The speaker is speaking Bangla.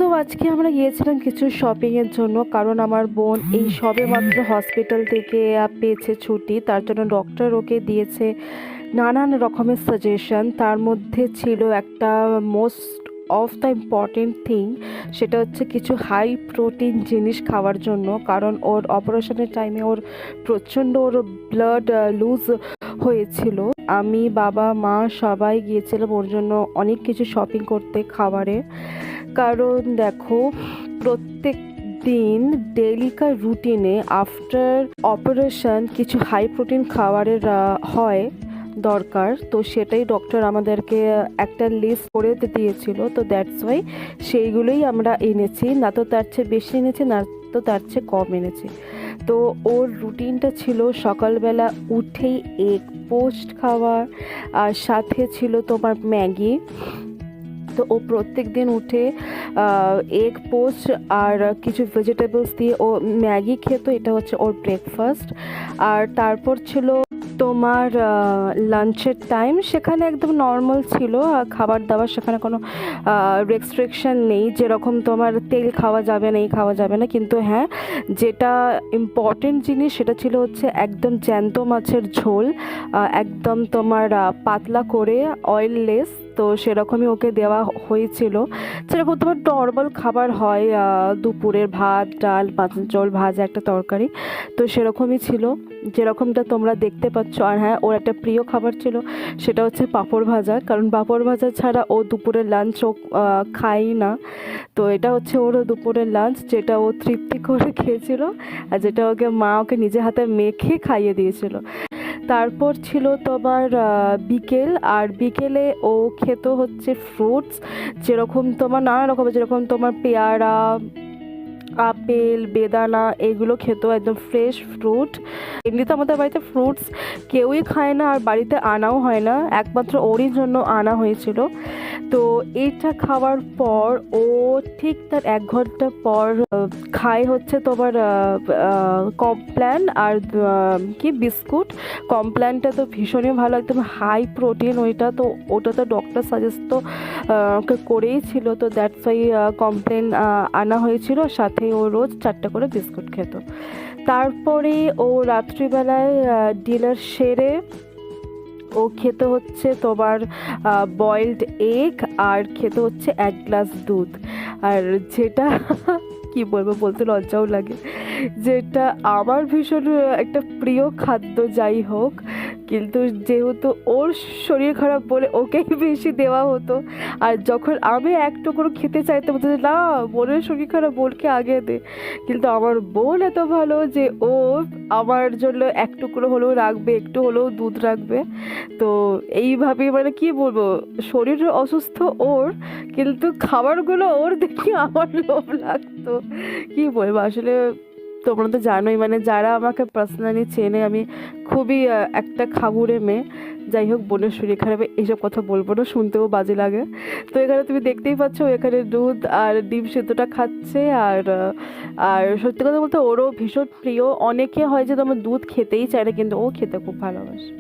সো আজকে আমরা গিয়েছিলাম কিছু শপিংয়ের জন্য, কারণ আমার বোন এই সবে মাত্র হসপিটাল থেকে পেয়েছে ছুটি। তার জন্য ডক্টর ওকে দিয়েছে নানান রকমের সাজেশন। তার মধ্যে ছিল একটা most of the important thing, সেটা হচ্ছে কিছু হাই প্রোটিন জিনিস খাওয়ার জন্য। কারণ ওর অপারেশনের টাইমে ওর ব্লাড লুজ হয়েছিল। আমি, বাবা, মা সবাই গিয়েছিলাম ওর জন্য অনেক কিছু শপিং করতে খাবারে। কারণ দেখো, প্রত্যেক দিন ডেইলিকার রুটিনে আফটার অপারেশন কিছু হাই প্রোটিন খাবারের হয় দরকার। তো সেটাই ডক্টর আমাদেরকে একটা লিস্ট করে দিয়েছিল। তো দ্যাটস ওয়াই সেইগুলোই আমরা এনেছি, না তো তার চেয়ে বেশি এনেছি, না তো তার চেয়ে কম এনেছি। তো ওর রুটিনটা ছিল সকালবেলা উঠেই এগ পোস্ট খাওয়া, আর সাথে ছিল তোমার ম্যাগি। তো ও প্রত্যেক দিন উঠে এগ পোস্ট আর কিছু ভেজিটেবলস দিয়ে ও ম্যাগি খেত, এটা হচ্ছে ওর ব্রেকফাস্ট। আর তারপর ছিল তোমার লাঞ্চের টাইম, সেখানে একদম নর্মাল ছিল খাবার দাবার, সেখানে কোনো রেস্ট্রিকশন নেই যেরকম তোমার তেল খাওয়া যাবে না, এই খাওয়া যাবে না। কিন্তু হ্যাঁ, যেটা ইম্পর্টেন্ট জিনিস সেটা ছিল হচ্ছে একদম জ্যান্ত মাছের ঝোল, একদম তোমার পাতলা করে, অয়েললেস। তো সেরকমই ওকে দেওয়া হয়েছিল, যেরকম তোমার নর্মাল খাবার হয়, দুপুরের ভাত, ডাল, মাছের ঝোল, ভাজা, একটা তরকারি। তো সেরকমই ছিল যেরকমটা তোমরা দেখতে পাচ্ছ। আর হ্যাঁ, ওর একটা প্রিয় খাবার ছিল, সেটা হচ্ছে পাঁপড় ভাজা। কারণ পাঁপড় ভাজা ছাড়া ও দুপুরের লাঞ্চ ও খাই না। তো এটা হচ্ছে ওর দুপুরের লাঞ্চ, যেটা ও তৃপ্তি করে খেয়েছিল, আর যেটা ওকে নিজে হাতে মেখে খাইয়ে দিয়েছিল। তারপর ছিল তোমার বিকেল, আর বিকেলে ও খেত হচ্ছে ফ্রুটস, যেরকম তোমার নানা রকমের, যেরকম তোমার পেয়ারা, আপেল, বেদানা, এগুলো খেত, একদম ফ্রেশ ফ্রুট। এমনিতে আমাদের বাড়িতে ফ্রুটস কেউই খায় না, আর বাড়িতে আনাও হয় না, একমাত্র ওরই জন্য আনা হয়েছিল। তো এইটা খাওয়ার পর ও ঠিক তার 1 ঘন্টা পর খায় হচ্ছে তোমার কমপ্ল্যান আর কি বিস্কুট। কমপ্ল্যানটা তো ভীষণই ভালো, একদম হাই প্রোটিন ওইটা। তো ওটা তো ডক্টর সাজেস্ট তো করেই ছিল। তো দ্যাটস ওয়াই কমপ্ল্যান আনা হয়েছিল, সাথে ও রোজ 4টা করে বিস্কুট খেত। তারপরে ও রাত্রিবেলায় ডিনার সেরে ও খেতে হচ্ছে তোমার বয়েলড এগ, আর খেতে হচ্ছে 1 গ্লাস দুধ। আর যেটা কি বলবো, বলতে লজ্জাও লাগে, যেটা আমার ভীষণ একটা প্রিয় খাদ্য যাই হোক, কিন্তু যেহেতু ওর শরীর খারাপ বলে ওকেই বেশি দেওয়া হতো। আর যখন আমি এক টুকরো খেতে চাইতাম, বলতে না, বোনের শরীর খারাপ, বোনকে আগে দে। কিন্তু আমার বোন এত ভালো যে ও আমার জন্য 1 টুকরো হলেও রাখবে, একটু হলেও দুধ রাখবে। তো এইভাবে মানে কি বলবো, শরীর অসুস্থ ওর, কিন্তু খাবারগুলো ওর দেখে আমার লোভ লাগতো। কি বলবো আসলে, তোমরা তো জানোই, মানে যারা আমাকে পার্সোনালি চেনে, আমি খুবই একটা খাবুরে মেয়ে। যাই হোক, বোনের শরীর খারাপে এইসব কথা বলবো না, শুনতেও বাজে লাগে। তো এখানে তুমি দেখতেই পাচ্ছ, এখানে দুধ আর ডিম সেদ্ধটা খাচ্ছে। আর সত্যি কথা বলতে ওরও ভীষণ প্রিয়। অনেকে হয় যে তোমার দুধ খেতেই চায় না, কিন্তু ও খেতে খুব ভালোবাসে।